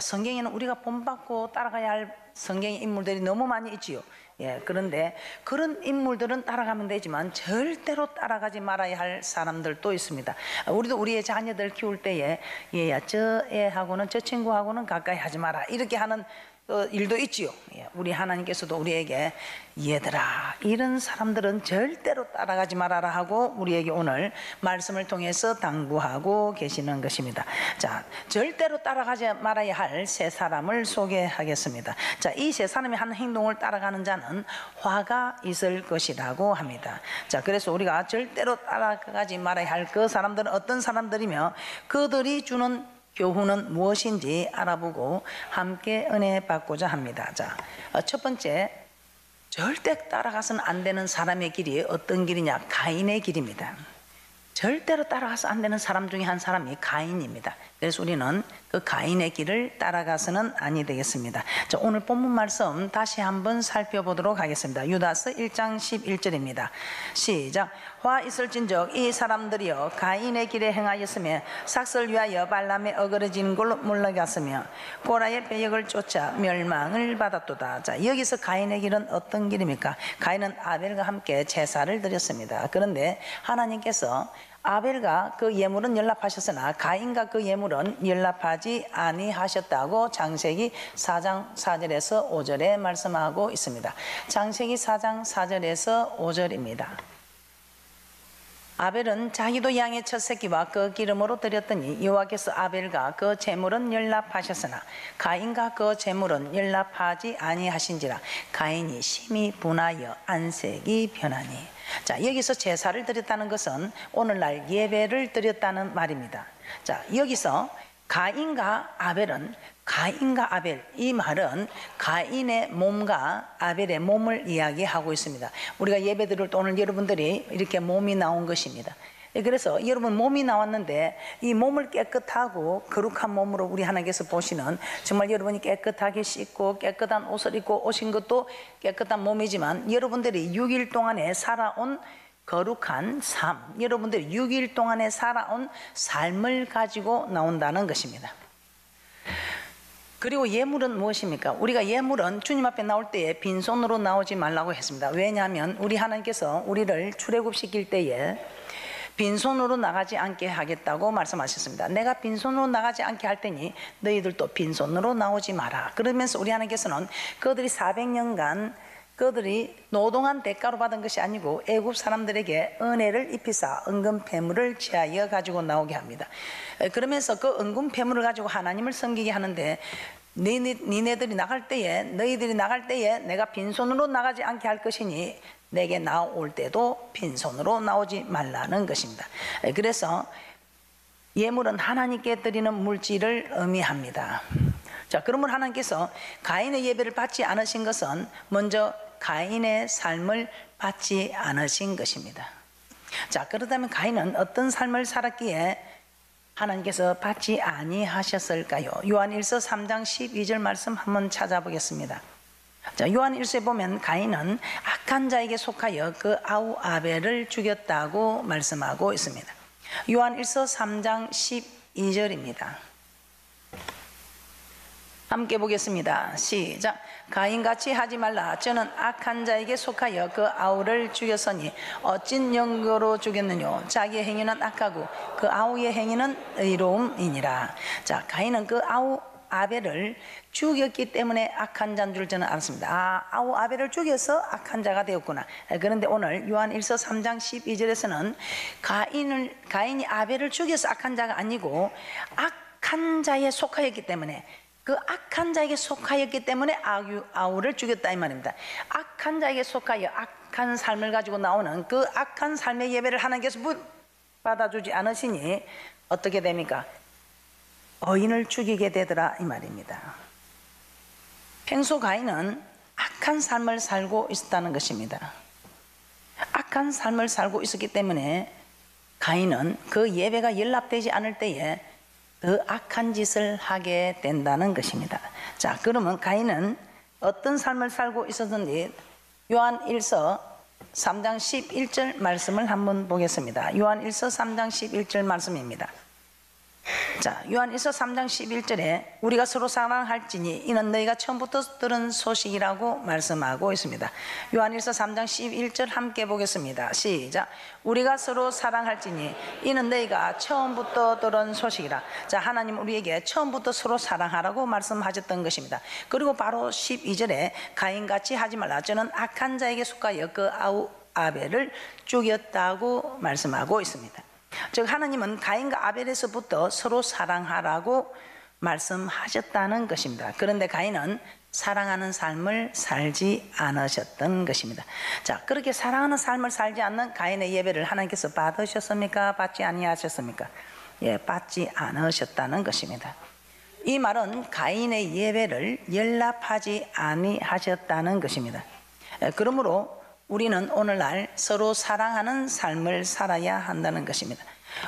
성경에는 우리가 본받고 따라가야 할 성경의 인물들이 너무 많이 있지요. 예, 그런데 그런 인물들은 따라가면 되지만 절대로 따라가지 말아야 할 사람들도 있습니다. 우리도 우리의 자녀들 키울 때에 얘야 저 애하고는 저 친구하고는 가까이 하지 마라 이렇게 하는 일도 있지요. 예, 우리 하나님께서도 우리에게 얘들아 이런 사람들은 절대로 따라가지 말아라 하고 우리에게 오늘 말씀을 통해서 당부하고 계시는 것입니다. 자, 절대로 따라가지 말아야 할 세 사람을 소개하겠습니다. 자, 이 세 사람이 하는 행동을 따라가는 자는 화가 있을 것이라고 합니다. 자, 그래서 우리가 절대로 따라가지 말아야 할 그 사람들은 어떤 사람들이며 그들이 주는 교훈은 무엇인지 알아보고 함께 은혜 받고자 합니다. 자, 첫 번째, 절대 따라가서는 안 되는 사람의 길이 어떤 길이냐? 가인의 길입니다. 절대로 따라가서 안 되는 사람 중에 한 사람이 가인입니다. 그래서 우리는 그 가인의 길을 따라가서는 아니 되겠습니다. 자, 오늘 본문 말씀 다시 한번 살펴보도록 하겠습니다. 유다서 1장 11절입니다. 시작. 화 있을진적 이 사람들이여 가인의 길에 행하였으며 삭설 위하여 발람에 어그러진 걸로 몰려갔으며 고라의 배역을 쫓아 멸망을 받았도다. 자, 여기서 가인의 길은 어떤 길입니까? 가인은 아벨과 함께 제사를 드렸습니다. 그런데 하나님께서 아벨과 그 예물은 연락하셨으나 가인과 그 예물은 연락하지 아니하셨다고 창세기 4장 4절에서 5절에 말씀하고 있습니다. 창세기 4장 4절에서 5절입니다. 아벨은 자기도 양의 첫 새끼와 그 기름으로 드렸더니 여호와께서 아벨과 그 제물은 연락하셨으나 가인과 그 제물은 연락하지 아니하신지라 가인이 심히 분하여 안색이 변하니. 자, 여기서 제사를 드렸다는 것은 오늘날 예배를 드렸다는 말입니다. 자, 여기서 가인과 아벨은 가인과 아벨, 이 말은 가인의 몸과 아벨의 몸을 이야기하고 있습니다. 우리가 예배 드릴 때 오늘 여러분들이 이렇게 몸이 나온 것입니다. 그래서 여러분 몸이 나왔는데 이 몸을 깨끗하고 거룩한 몸으로 우리 하나님께서 보시는 정말 여러분이 깨끗하게 씻고 깨끗한 옷을 입고 오신 것도 깨끗한 몸이지만 여러분들이 6일 동안에 살아온 거룩한 삶, 여러분들이 6일 동안에 살아온 삶을 가지고 나온다는 것입니다. 그리고 예물은 무엇입니까? 우리가 예물은 주님 앞에 나올 때에 빈손으로 나오지 말라고 했습니다. 왜냐하면 우리 하나님께서 우리를 출애굽시킬 때에 빈손으로 나가지 않게 하겠다고 말씀하셨습니다. 내가 빈손으로 나가지 않게 할 테니 너희들도 빈손으로 나오지 마라. 그러면서 우리 하나님께서는 그들이 400년간 그들이 노동한 대가로 받은 것이 아니고 애굽 사람들에게 은혜를 입히사 은금 패물을 취하여 가지고 나오게 합니다. 그러면서 그 은금 패물을 가지고 하나님을 섬기게 하는데 너희들이 나갈 때에 내가 빈손으로 나가지 않게 할 것이니 내게 나올 때도 빈손으로 나오지 말라는 것입니다. 그래서 예물은 하나님께 드리는 물질을 의미합니다. 자, 그러면 하나님께서 가인의 예배를 받지 않으신 것은 먼저 가인의 삶을 받지 않으신 것입니다. 자, 그렇다면 가인은 어떤 삶을 살았기에 하나님께서 받지 아니하셨을까요? 요한일서 3장 12절 말씀 한번 찾아보겠습니다. 자, 요한일서에 보면 가인은 악한 자에게 속하여 그 아우 아벨을 죽였다고 말씀하고 있습니다. 요한일서 3장 12절입니다. 함께 보겠습니다. 시작. 가인같이 하지 말라. 저는 악한 자에게 속하여 그 아우를 죽였으니 어찐 영거로 죽였느뇨. 자기의 행위는 악하고 그 아우의 행위는 의로움이니라. 자, 가인은 그 아우 아벨을 죽였기 때문에 악한 자인 줄 저는 알았습니다. 아우 아벨을 죽여서 악한 자가 되었구나. 그런데 오늘 요한일서 3장 12절에서는 가인이 아벨을 죽여서 악한 자가 아니고 악한 자에 속하였기 때문에 그 악한 자에게 속하였기 때문에 아우를 죽였다 이 말입니다. 악한 자에게 속하여 악한 삶을 가지고 나오는 그 악한 삶의 예배를 하나님께서 받아주지 않으시니 어떻게 됩니까? 어인을 죽이게 되더라 이 말입니다. 평소 가인은 악한 삶을 살고 있었다는 것입니다. 악한 삶을 살고 있었기 때문에 가인은 그 예배가 연락되지 않을 때에 더 악한 짓을 하게 된다는 것입니다. 자, 그러면 가인은 어떤 삶을 살고 있었는지 요한일서 3장 11절 말씀을 한번 보겠습니다. 요한일서 3장 11절 말씀입니다. 자, 요한일서 3장 11절에 우리가 서로 사랑할지니 이는 너희가 처음부터 들은 소식이라고 말씀하고 있습니다. 요한일서 3장 11절 함께 보겠습니다. 시작. 우리가 서로 사랑할지니 이는 너희가 처음부터 들은 소식이라. 자, 하나님 우리에게 처음부터 서로 사랑하라고 말씀하셨던 것입니다. 그리고 바로 12절에 가인같이 하지 말라. 저는 악한 자에게 속하여 그 아벨을 죽였다고 말씀하고 있습니다. 즉 하나님은 가인과 아벨에서부터 서로 사랑하라고 말씀하셨다는 것입니다. 그런데 가인은 사랑하는 삶을 살지 않으셨던 것입니다. 자, 그렇게 사랑하는 삶을 살지 않는 가인의 예배를 하나님께서 받으셨습니까? 받지 아니하셨습니까? 예, 받지 않으셨다는 것입니다. 이 말은 가인의 예배를 연락하지 아니하셨다는 것입니다. 그러므로 우리는 오늘날 서로 사랑하는 삶을 살아야 한다는 것입니다.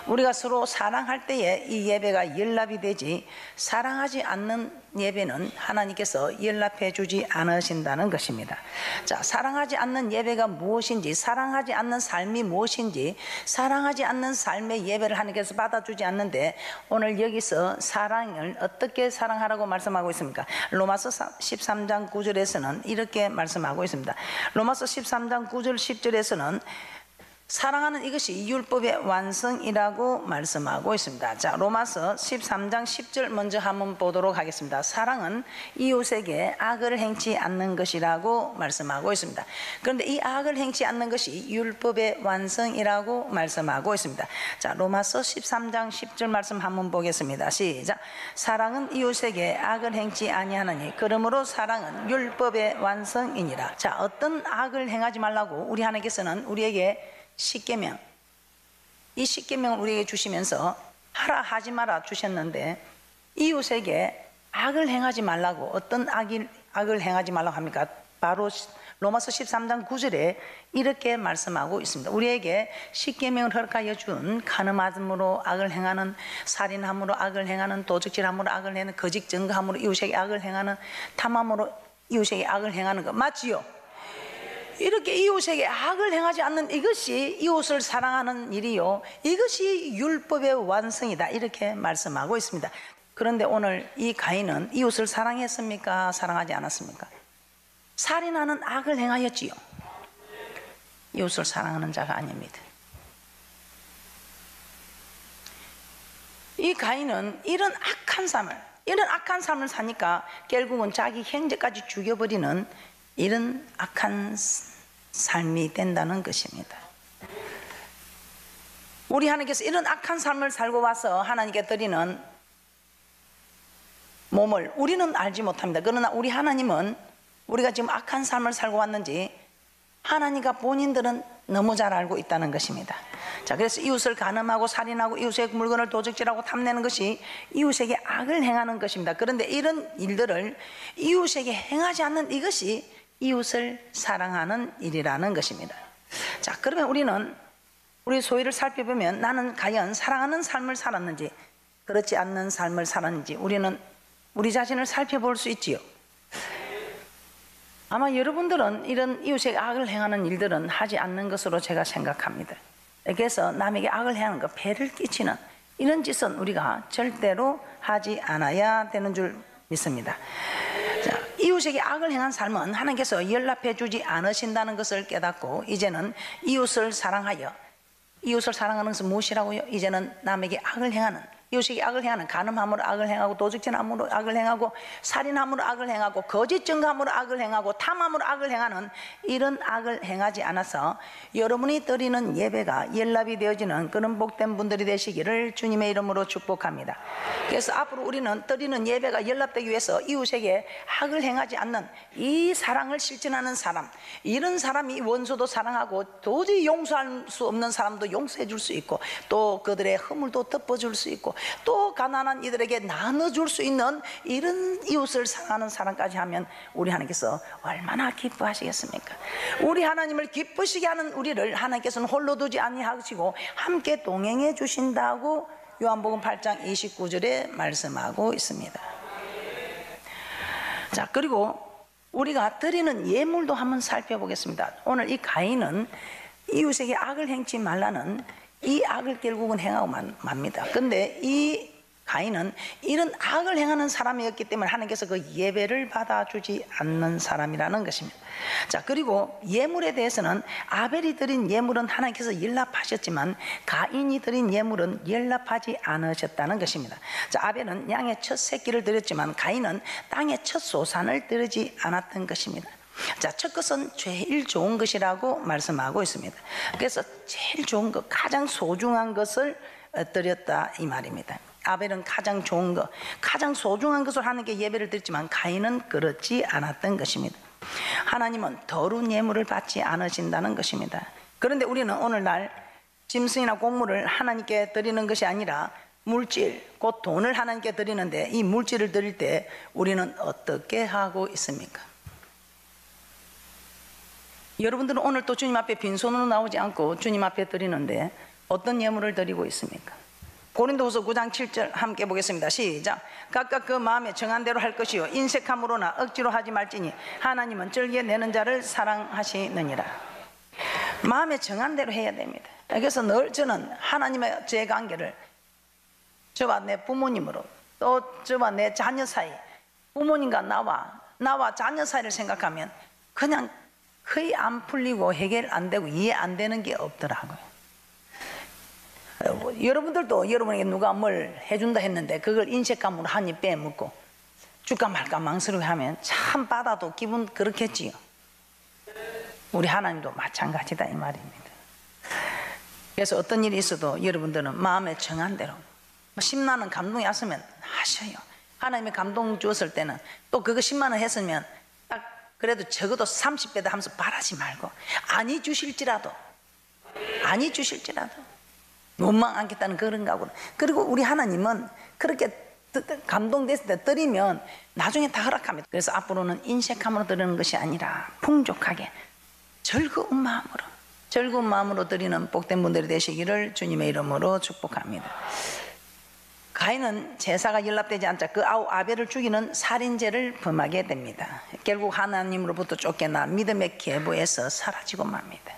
우리가 서로 사랑할 때에 이 예배가 연락이 되지, 사랑하지 않는 예배는 하나님께서 연락해 주지 않으신다는 것입니다. 자, 사랑하지 않는 예배가 무엇인지, 사랑하지 않는 삶이 무엇인지, 사랑하지 않는 삶의 예배를 하나님께서 받아주지 않는데, 오늘 여기서 사랑을 어떻게 사랑하라고 말씀하고 있습니까? 로마서 13장 9절에서는 이렇게 말씀하고 있습니다. 로마서 13장 9절 10절에서는 사랑하는 이것이 율법의 완성이라고 말씀하고 있습니다. 자, 로마서 13장 10절 먼저 한번 보도록 하겠습니다. 사랑은 이웃에게 악을 행치 않는 것이라고 말씀하고 있습니다. 그런데 이 악을 행치 않는 것이 율법의 완성이라고 말씀하고 있습니다. 자, 로마서 13장 10절 말씀 한번 보겠습니다. 시작. 사랑은 이웃에게 악을 행치 아니하나니 그러므로 사랑은 율법의 완성이니라. 자, 어떤 악을 행하지 말라고 우리 하나님께서는 우리에게 십계명, 이 십계명을 우리에게 주시면서 하라 하지 마라 주셨는데, 이웃에게 악을 행하지 말라고, 어떤 악을 행하지 말라고 합니까? 바로 로마서 13장 9절에 이렇게 말씀하고 있습니다. 우리에게 십계명을 허락하여 준 간음함으로 악을 행하는, 살인함으로 악을 행하는, 도적질함으로 악을 행하는, 거짓 증거함으로 이웃에게 악을 행하는, 탐함으로 이웃에게 악을 행하는 것 맞지요? 이렇게 이웃에게 악을 행하지 않는 이것이 이웃을 사랑하는 일이요, 이것이 율법의 완성이다, 이렇게 말씀하고 있습니다. 그런데 오늘 이 가인은 이웃을 사랑했습니까? 사랑하지 않았습니까? 살인하는 악을 행하였지요. 이웃을 사랑하는 자가 아닙니다. 이 가인은 이런 악한 삶을 사니까 결국은 자기 형제까지 죽여버리는 이런 악한 삶이 된다는 것입니다. 우리 하나님께서 이런 악한 삶을 살고 와서 하나님께 드리는 몸을 우리는 알지 못합니다. 그러나 우리 하나님은 우리가 지금 악한 삶을 살고 왔는지 하나님과 본인들은 너무 잘 알고 있다는 것입니다. 자, 그래서 이웃을 간음하고 살인하고 이웃의 물건을 도적질하고 탐내는 것이 이웃에게 악을 행하는 것입니다. 그런데 이런 일들을 이웃에게 행하지 않는 이것이 이웃을 사랑하는 일이라는 것입니다. 자, 그러면 우리는 우리 소위를 살펴보면 나는 과연 사랑하는 삶을 살았는지 그렇지 않는 삶을 살았는지 우리는 우리 자신을 살펴볼 수 있지요. 아마 여러분들은 이런 이웃에게 악을 행하는 일들은 하지 않는 것으로 제가 생각합니다. 그래서 남에게 악을 행하는 것, 배를 끼치는 이런 짓은 우리가 절대로 하지 않아야 되는 줄 믿습니다. 자, 이웃에게 악을 행한 삶은 하나님께서 연락해 주지 않으신다는 것을 깨닫고 이제는 이웃을 사랑하여, 이웃을 사랑하는 것은 무엇이라고요? 이제는 남에게 악을 행하는, 이웃에게 악을 행하는, 간음함으로 악을 행하고 도적질함으로 악을 행하고 살인함으로 악을 행하고 거짓 증거함으로 악을 행하고 탐함으로 악을 행하는 이런 악을 행하지 않아서 여러분이 드리는 예배가 연락이 되어지는 그런 복된 분들이 되시기를 주님의 이름으로 축복합니다. 그래서 앞으로 우리는 드리는 예배가 연락되기 위해서 이웃에게 악을 행하지 않는 이 사랑을 실천하는 사람, 이런 사람이 원수도 사랑하고 도저히 용서할 수 없는 사람도 용서해 줄 수 있고 또 그들의 허물도 덮어줄 수 있고 또 가난한 이들에게 나눠줄 수 있는 이런 이웃을 사랑하는 사람까지 하면 우리 하나님께서 얼마나 기뻐하시겠습니까? 우리 하나님을 기쁘시게 하는 우리를 하나님께서는 홀로 두지 아니하시고 함께 동행해 주신다고 요한복음 8장 29절에 말씀하고 있습니다. 자, 그리고 우리가 드리는 예물도 한번 살펴보겠습니다. 오늘 이 가인은 이웃에게 악을 행치 말라는 이 악을 결국은 행하고 맙니다. 근데 이 가인은 이런 악을 행하는 사람이었기 때문에 하나님께서 그 예배를 받아주지 않는 사람이라는 것입니다. 자, 그리고 예물에 대해서는 아벨이 드린 예물은 하나님께서 연락하셨지만 가인이 드린 예물은 연락하지 않으셨다는 것입니다. 자, 아벨은 양의 첫 새끼를 드렸지만 가인은 땅의 첫 소산을 드리지 않았던 것입니다. 자, 첫 것은 제일 좋은 것이라고 말씀하고 있습니다. 그래서 제일 좋은 것, 가장 소중한 것을 드렸다 이 말입니다. 아벨은 가장 좋은 것, 가장 소중한 것을 하나님께 예배를 드렸지만 가인은 그렇지 않았던 것입니다. 하나님은 더러운 예물을 받지 않으신다는 것입니다. 그런데 우리는 오늘날 짐승이나 곡물을 하나님께 드리는 것이 아니라 물질, 곧 돈을 하나님께 드리는데 이 물질을 드릴 때 우리는 어떻게 하고 있습니까? 여러분들은 오늘 또 주님 앞에 빈손으로 나오지 않고 주님 앞에 드리는데 어떤 예물을 드리고 있습니까? 고린도후서 9장 7절 함께 보겠습니다. 시작. 각각 그 마음에 정한 대로 할 것이요 인색함으로나 억지로 하지 말지니 하나님은 즐겨 내는 자를 사랑하시느니라. 마음에 정한 대로 해야 됩니다. 그래서 늘 저는 하나님의 제 관계를 저와 내 부모님으로, 또 저와 내 자녀 사이, 부모님과 나와 자녀 사이를 생각하면 그냥 거의 안 풀리고 해결 안 되고 이해 안 되는 게 없더라고요. 여러분들도 여러분에게 누가 뭘 해준다 했는데 그걸 인색감으로 한 입 빼먹고 줄까 말까 망설이고 하면 참 받아도 기분 그렇겠지요. 우리 하나님도 마찬가지다 이 말입니다. 그래서 어떤 일이 있어도 여러분들은 마음에 정한 대로 심나는 감동이 왔으면 하셔요. 하나님이 감동 주었을 때는 또 그거 10만 원 했으면 그래도 적어도 30배다 하면서 바라지 말고 아니 주실지라도 원망 않겠다는 그런 각오로. 그리고 우리 하나님은 그렇게 감동됐을 때 드리면 나중에 다 허락합니다. 그래서 앞으로는 인색함으로 드리는 것이 아니라 풍족하게 즐거운 마음으로 드리는 복된 분들이 되시기를 주님의 이름으로 축복합니다. 가인은 제사가 연락되지 않자 그 아우 아벨을 죽이는 살인죄를 범하게 됩니다. 결국 하나님으로부터 쫓겨나 믿음의 계보에서 사라지고 맙니다.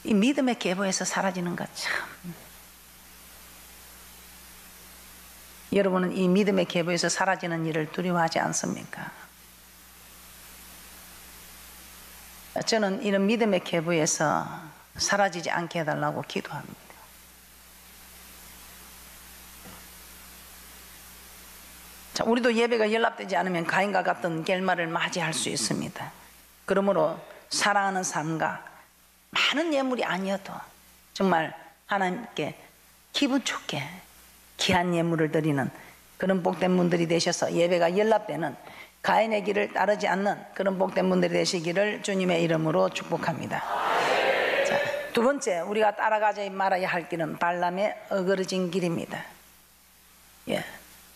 이 믿음의 계보에서 사라지는 것 참, 여러분은 이 믿음의 계보에서 사라지는 일을 두려워하지 않습니까? 저는 이런 믿음의 계보에서 사라지지 않게 해달라고 기도합니다. 자, 우리도 예배가 연락되지 않으면 가인과 같은 결말을 맞이할 수 있습니다. 그러므로 사랑하는 삶과 많은 예물이 아니어도 정말 하나님께 기분 좋게 귀한 예물을 드리는 그런 복된 분들이 되셔서 예배가 연락되는 가인의 길을 따르지 않는 그런 복된 분들이 되시기를 주님의 이름으로 축복합니다. 자, 두 번째 우리가 따라가지 말아야 할 길은 발람의 어그러진 길입니다. 예.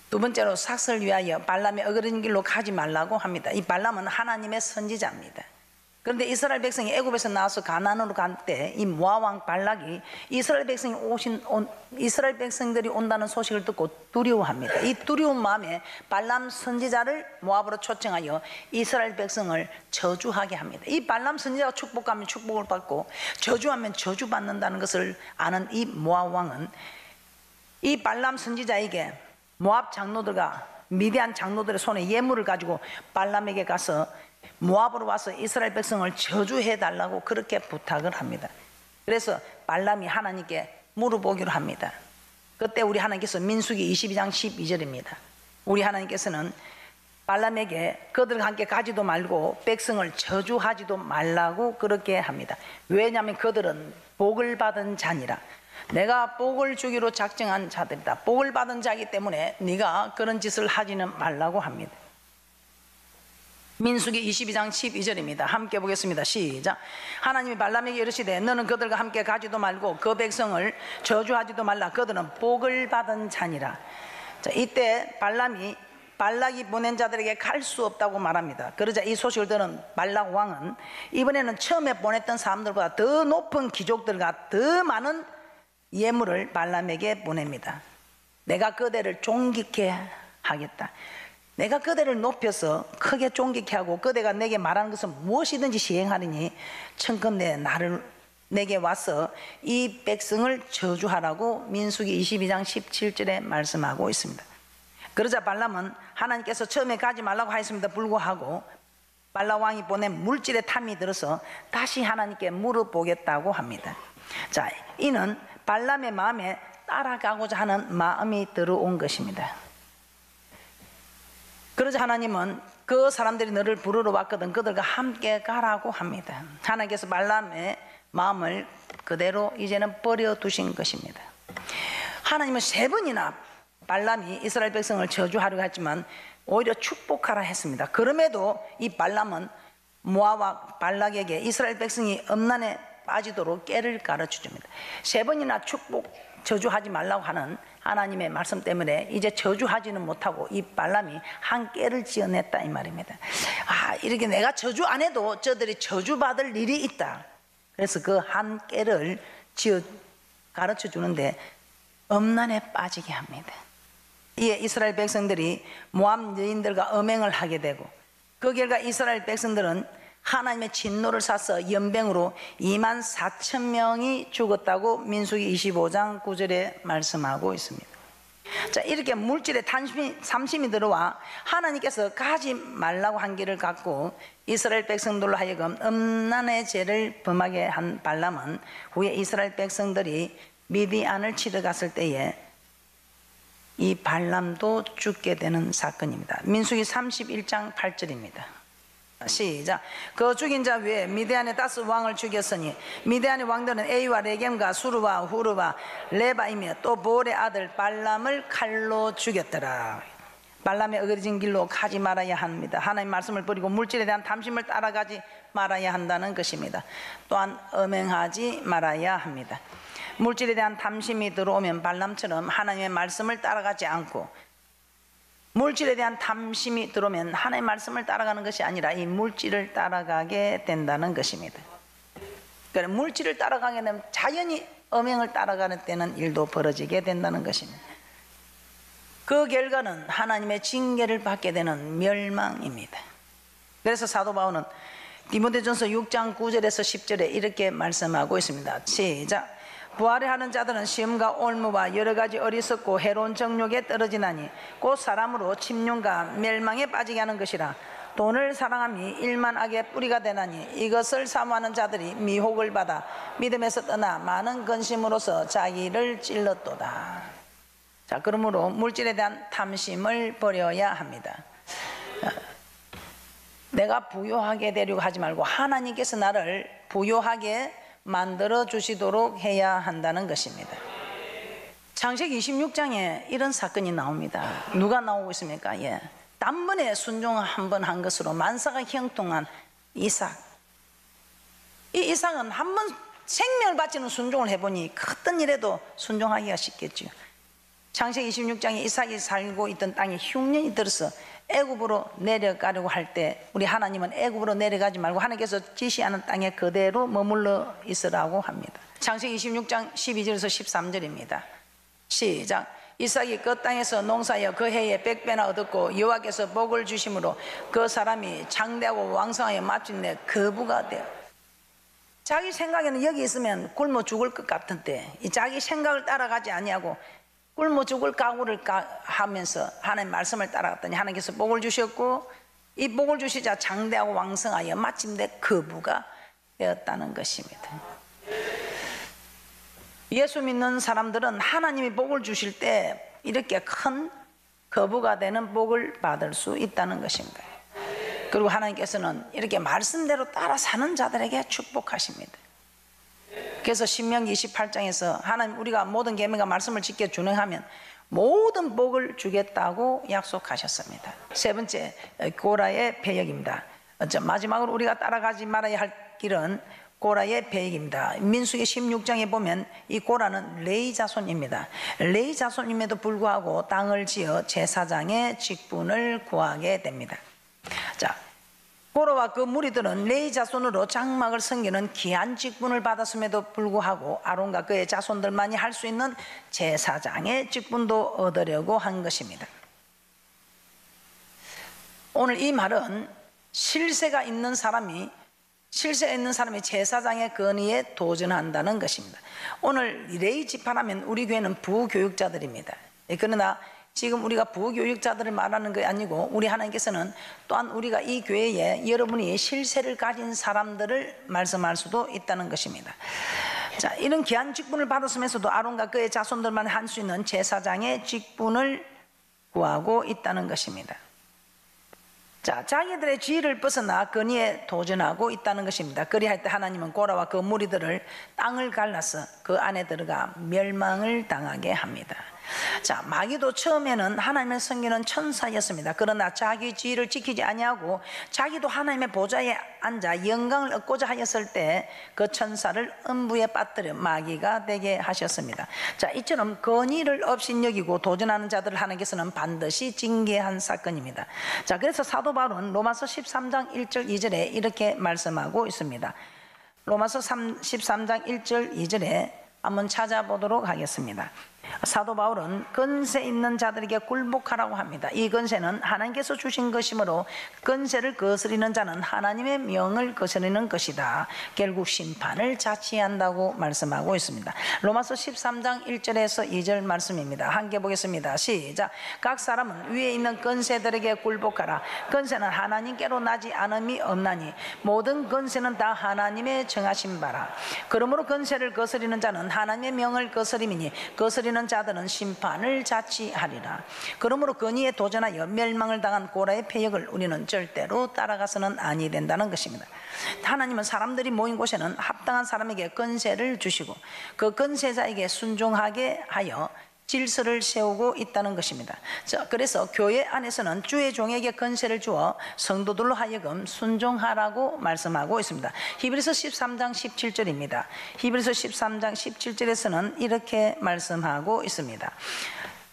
두 번째로 삭설 위하여 발람의 어그러진 길로 가지 말라고 합니다. 이 발람은 하나님의 선지자입니다. 그런데 이스라엘 백성이 애굽에서 나와서 가나안으로 갈 때 이 모압 왕 발락이 이스라엘 백성들이 온다는 소식을 듣고 두려워합니다. 이 두려운 마음에 발람 선지자를 모압으로 초청하여 이스라엘 백성을 저주하게 합니다. 이 발람 선지자가 축복하면 축복을 받고 저주하면 저주받는다는 것을 아는 이 모압 왕은 이 발람 선지자에게 모압 장로들과 미디안 장로들의 손에 예물을 가지고 발람에게 가서 모압으로 와서 이스라엘 백성을 저주해 달라고 그렇게 부탁을 합니다. 그래서 발람이 하나님께 물어보기로 합니다. 그때 우리 하나님께서 민수기 22장 12절입니다. 우리 하나님께서는 발람에게 그들과 함께 가지도 말고 백성을 저주하지도 말라고 그렇게 합니다. 왜냐하면 그들은 복을 받은 자니라. 내가 복을 주기로 작정한 자들이다. 복을 받은 자이기 때문에 네가 그런 짓을 하지는 말라고 합니다. 민수기 22장 12절입니다. 함께 보겠습니다. 시작. 하나님이 발람에게 이르시되 너는 그들과 함께 가지도 말고 그 백성을 저주하지도 말라. 그들은 복을 받은 자니라. 자, 이때 발락이 보낸 자들에게 갈 수 없다고 말합니다. 그러자 이 소식을 들은 발락 왕은 이번에는 처음에 보냈던 사람들보다 더 높은 귀족들과 더 많은 예물을 발람에게 보냅니다. 내가 그대를 존귀케 하겠다. 내가 그대를 높여서 크게 존귀케 하고 그대가 내게 말하는 것은 무엇이든지 시행하리니 청컨대 나를 내게 와서 이 백성을 저주하라고 민수기 22장 17절에 말씀하고 있습니다. 그러자 발람은 하나님께서 처음에 가지 말라고 하였음에도 불구하고 발람 왕이 보낸 물질의 탐이 들어서 다시 하나님께 물어보겠다고 합니다. 자, 이는 발람의 마음에 따라가고자 하는 마음이 들어온 것입니다. 그러자 하나님은 그 사람들이 너를 부르러 왔거든 그들과 함께 가라고 합니다. 하나님께서 발람의 마음을 그대로 이제는 버려두신 것입니다. 하나님은 3번이나 발람이 이스라엘 백성을 저주하려고 했지만 오히려 축복하라 했습니다. 그럼에도 이 발람은 모아와 발락에게 이스라엘 백성이 엄난에 빠지도록 깨를 가르쳐줍니다. 3번이나 저주하지 말라고 하는 하나님의 말씀 때문에 이제 저주하지는 못하고 이 발람이 한 깨를 지어냈다 이 말입니다. 이렇게 내가 저주 안 해도 저들이 저주받을 일이 있다. 그래서 그 한 깨를 가르쳐 주는데 엄난에 빠지게 합니다. 이에 이스라엘 백성들이 모압 여인들과 음행을 하게 되고 그 결과 이스라엘 백성들은 하나님의 진노를 사서 연병으로 24,000명이 죽었다고 민수기 25장 9절에 말씀하고 있습니다. 자, 이렇게 물질에 삼심이 들어와 하나님께서 가지 말라고 한 길을 갖고 이스라엘 백성들로 하여금 음란의 죄를 범하게 한 발람은 후에 이스라엘 백성들이 미디안을 치러 갔을 때에 이 발람도 죽게 되는 사건입니다. 민수기 31장 8절입니다. 시작. 그 죽인 자 위에 미디안의 다스 왕을 죽였으니 미디안의 왕들은 에이와 레겜과 수르와 후르와 레바이며 또 보올의 아들 발람을 칼로 죽였더라. 발람의 어그러진 길로 가지 말아야 합니다. 하나님 말씀을 버리고 물질에 대한 탐심을 따라가지 말아야 한다는 것입니다. 또한 음행하지 말아야 합니다. 물질에 대한 탐심이 들어오면 발람처럼 하나님의 말씀을 따라가지 않고 물질에 대한 탐심이 들어오면 하나님의 말씀을 따라가는 것이 아니라 이 물질을 따라가게 된다는 것입니다. 그러니까 물질을 따라가게 되면 자연히 음행을 따라가는 때는 일도 벌어지게 된다는 것입니다. 그 결과는 하나님의 징계를 받게 되는 멸망입니다. 그래서 사도 바울은 디모데전서 6장 9절에서 10절에 이렇게 말씀하고 있습니다. 시작. 부활을 하는 자들은 시험과 올무와 여러 가지 어리석고 해로운 정욕에 떨어지나니 곧 사람으로 침륜과 멸망에 빠지게 하는 것이라. 돈을 사랑함이 일만 악의 뿌리가 되나니 이것을 사모하는 자들이 미혹을 받아 믿음에서 떠나 많은 근심으로서 자기를 찔렀도다. 자, 그러므로 물질에 대한 탐심을 버려야 합니다. 내가 부유하게 되려고 하지 말고 하나님께서 나를 부유하게 만들어 주시도록 해야 한다는 것입니다. 창세기 26장에 이런 사건이 나옵니다. 누가 나오고 있습니까? 단번에 순종을 한 번 한 것으로 만사가 형통한 이삭. 이 이삭은 한 번 생명을 바치는 순종을 해보니 어떤 일에도 순종하기가 쉽겠죠. 창세기 26장에 이삭이 살고 있던 땅에 흉년이 들어서 애굽으로 내려가려고 할 때 우리 하나님은 애굽으로 내려가지 말고 하나님께서 지시하는 땅에 그대로 머물러 있으라고 합니다. 창세기 26장 12절에서 13절입니다. 시작. 이삭이 그 땅에서 농사하여 그 해에 100배나 얻었고 여호와께서 복을 주심으로 그 사람이 장대하고 왕성하여 마침내 거부가 되어. 자기 생각에는 여기 있으면 굶어 죽을 것 같은데 이 자기 생각을 따라가지 아니하고 굶어 죽을 각오를 하면서 하나님 말씀을 따라갔더니 하나님께서 복을 주셨고 이 복을 주시자 장대하고 왕성하여 마침내 거부가 되었다는 것입니다. 예수 믿는 사람들은 하나님이 복을 주실 때 이렇게 큰 거부가 되는 복을 받을 수 있다는 것입니다. 그리고 하나님께서는 이렇게 말씀대로 따라 사는 자들에게 축복하십니다. 그래서 신명기 28장에서 하나님 우리가 모든 계명과 말씀을 지켜 준행하면 모든 복을 주겠다고 약속하셨습니다. 세 번째, 고라의 배역입니다. 마지막으로 우리가 따라가지 말아야 할 길은 고라의 배역입니다. 민수기 16장에 보면 이 고라는 레위 자손입니다. 레위 자손임에도 불구하고 땅을 지어 제사장의 직분을 구하게 됩니다. 자, 고라와 그 무리들은 레위 자손으로 장막을 섬기는 귀한 직분을 받았음에도 불구하고 아론과 그의 자손들만이 할 수 있는 제사장의 직분도 얻으려고 한 것입니다. 오늘 이 말은 실세가 있는 사람이 실세 있는 사람이 제사장의 건의에 도전한다는 것입니다. 오늘 레위 지파라면 우리 교회는 부교육자들입니다. 그러나 지금 우리가 부교육자들을 말하는 게 아니고 우리 하나님께서는 또한 우리가 이 교회에 여러분이 실세를 가진 사람들을 말씀할 수도 있다는 것입니다. 자, 이런 귀한 직분을 받았으면서도 아론과 그의 자손들만 할 수 있는 제사장의 직분을 구하고 있다는 것입니다. 자, 자기들의 지위를 벗어나 건의에 도전하고 있다는 것입니다. 그리할 때 하나님은 고라와 그 무리들을 땅을 갈라서 그 안에 들어가 멸망을 당하게 합니다. 자, 마귀도 처음에는 하나님을 섬기는 천사였습니다. 그러나 자기 지위를 지키지 아니하고 자기도 하나님의 보좌에 앉아 영광을 얻고자 하였을 때 그 천사를 음부에 빠뜨려 마귀가 되게 하셨습니다. 자, 이처럼 건의를 없인 여기고 도전하는 자들을 하나님께서는 반드시 징계한 사건입니다. 자, 그래서 사도 바울은 로마서 13장 1절 2절에 이렇게 말씀하고 있습니다. 로마서 13장 1절 2절에 한번 찾아보도록 하겠습니다. 사도 바울은 건세 있는 자들에게 굴복하라고 합니다. 이 건세는 하나님께서 주신 것이므로 건세를 거스리는 자는 하나님의 명을 거스리는 것이다. 결국 심판을 자취한다고 말씀하고 있습니다. 로마서 13장 1절에서 2절 말씀입니다. 함께 보겠습니다. 시작. 각 사람은 위에 있는 건세들에게 굴복하라. 건세는 하나님께로 나지 않음이 없나니 모든 건세는 다 하나님의 정하신 바라. 그러므로 건세를 거스리는 자는 하나님의 명을 거스림이니 거스리는 자들은 심판을 자취하리라. 그러므로 건의에 도전하여 멸망을 당한 고라의 패역을 우리는 절대로 따라가서는 아니 된다는 것입니다. 하나님은 사람들이 모인 곳에는 합당한 사람에게 건세를 주시고 그 건세자에게 순종하게 하여 질서를 세우고 있다는 것입니다. 자, 그래서 교회 안에서는 주의 종에게 건세를 주어 성도들로 하여금 순종하라고 말씀하고 있습니다. 히브리서 13장 17절입니다. 히브리서 13장 17절에서는 이렇게 말씀하고 있습니다.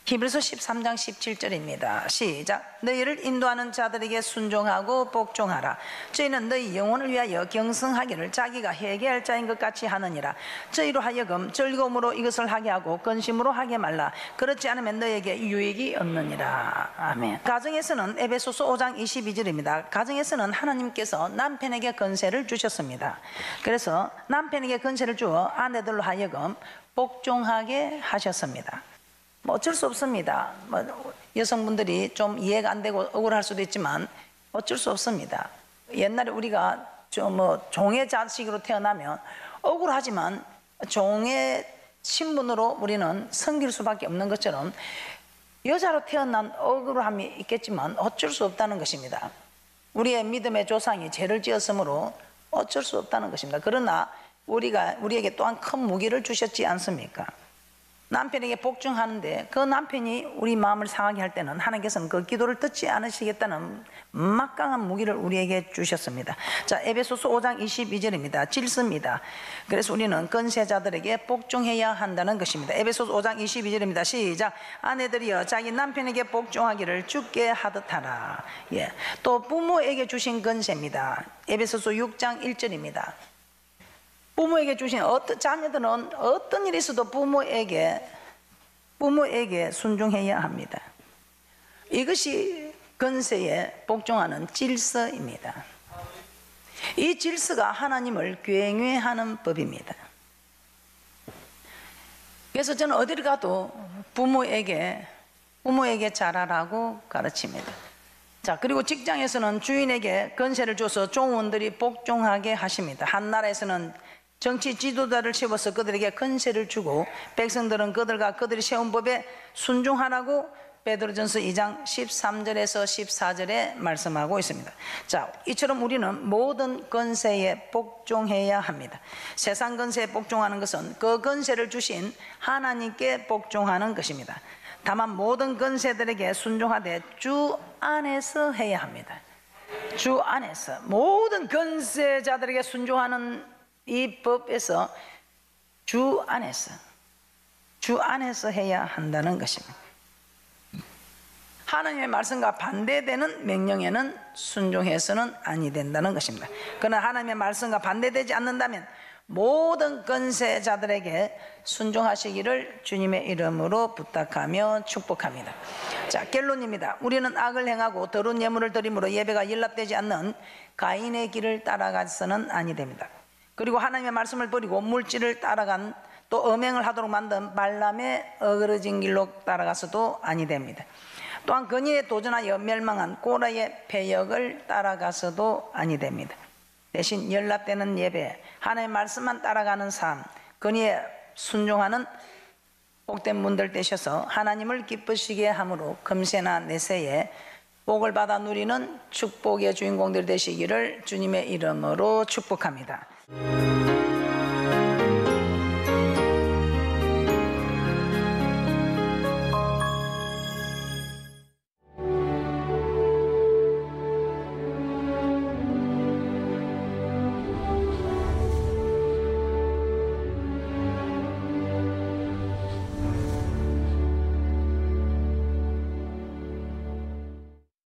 히브리서 13장 17절입니다. 시작. 너희를 인도하는 자들에게 순종하고 복종하라. 저희는 너희 영혼을 위하여 경성하기를 자기가 회개할 자인 것 같이 하느니라. 저희로 하여금 즐거움으로 이것을 하게 하고 근심으로 하게 말라. 그렇지 않으면 너에게 유익이 없느니라. 아멘. 가정에서는 에베소서 5장 22절입니다. 가정에서는 하나님께서 남편에게 건세를 주셨습니다. 그래서 남편에게 건세를 주어 아내들로 하여금 복종하게 하셨습니다. 어쩔 수 없습니다. 여성분들이 좀 이해가 안 되고 억울할 수도 있지만 어쩔 수 없습니다. 옛날에 우리가 종의 자식으로 태어나면 억울하지만 종의 신분으로 우리는 섬길 수밖에 없는 것처럼 여자로 태어난 억울함이 있겠지만 어쩔 수 없다는 것입니다. 우리의 믿음의 조상이 죄를 지었으므로 어쩔 수 없다는 것입니다. 그러나 우리에게 또한 큰 무기를 주셨지 않습니까? 남편에게 복종하는데 그 남편이 우리 마음을 상하게 할 때는 하나님께서는 그 기도를 듣지 않으시겠다는 막강한 무기를 우리에게 주셨습니다. 자, 에베소서 5장 22절입니다. 질서입니다. 그래서 우리는 건세자들에게 복종해야 한다는 것입니다. 에베소서 5장 22절입니다. 시작. 아내들이여 자기 남편에게 복종하기를 주께 하듯 하라. 예. 또 부모에게 주신 건세입니다. 에베소서 6장 1절입니다. 부모에게 주신 자녀들은 어떤 일이 있어도 부모에게 순종해야 합니다. 이것이 건세에 복종하는 질서입니다. 이 질서가 하나님을 경외하는 법입니다. 그래서 저는 어디를 가도 부모에게 잘하라고 가르칩니다. 자, 그리고 직장에서는 주인에게 건세를 줘서 종원들이 복종하게 하십니다. 한 나라에서는 정치 지도자를 세워서 그들에게 건세를 주고 백성들은 그들과 그들이 세운 법에 순종하라고 베드로전서 2장 13절에서 14절에 말씀하고 있습니다. 자, 이처럼 우리는 모든 건세에 복종해야 합니다. 세상 건세에 복종하는 것은 그 건세를 주신 하나님께 복종하는 것입니다. 다만 모든 건세들에게 순종하되 주 안에서 해야 합니다. 주 안에서 모든 건세자들에게 순종하는 이 법에서 주 안에서 해야 한다는 것입니다. 하나님의 말씀과 반대되는 명령에는 순종해서는 아니 된다는 것입니다. 그러나 하나님의 말씀과 반대되지 않는다면 모든 권세자들에게 순종하시기를 주님의 이름으로 부탁하며 축복합니다. 자, 결론입니다. 우리는 악을 행하고 더러운 예물을 드림으로 예배가 연락되지 않는 가인의 길을 따라가서는 아니 됩니다. 그리고 하나님의 말씀을 버리고 물질을 따라간 또 음행을 하도록 만든 발람의 어그러진 길로 따라가서도 아니 됩니다. 또한 건의에 도전하여 멸망한 고라의 패역을 따라가서도 아니 됩니다. 대신 연락되는 예배, 하나님의 말씀만 따라가는 삶, 건의에 순종하는 복된 분들 되셔서 하나님을 기쁘시게 함으로 금세나 내세에 복을 받아 누리는 축복의 주인공들 되시기를 주님의 이름으로 축복합니다.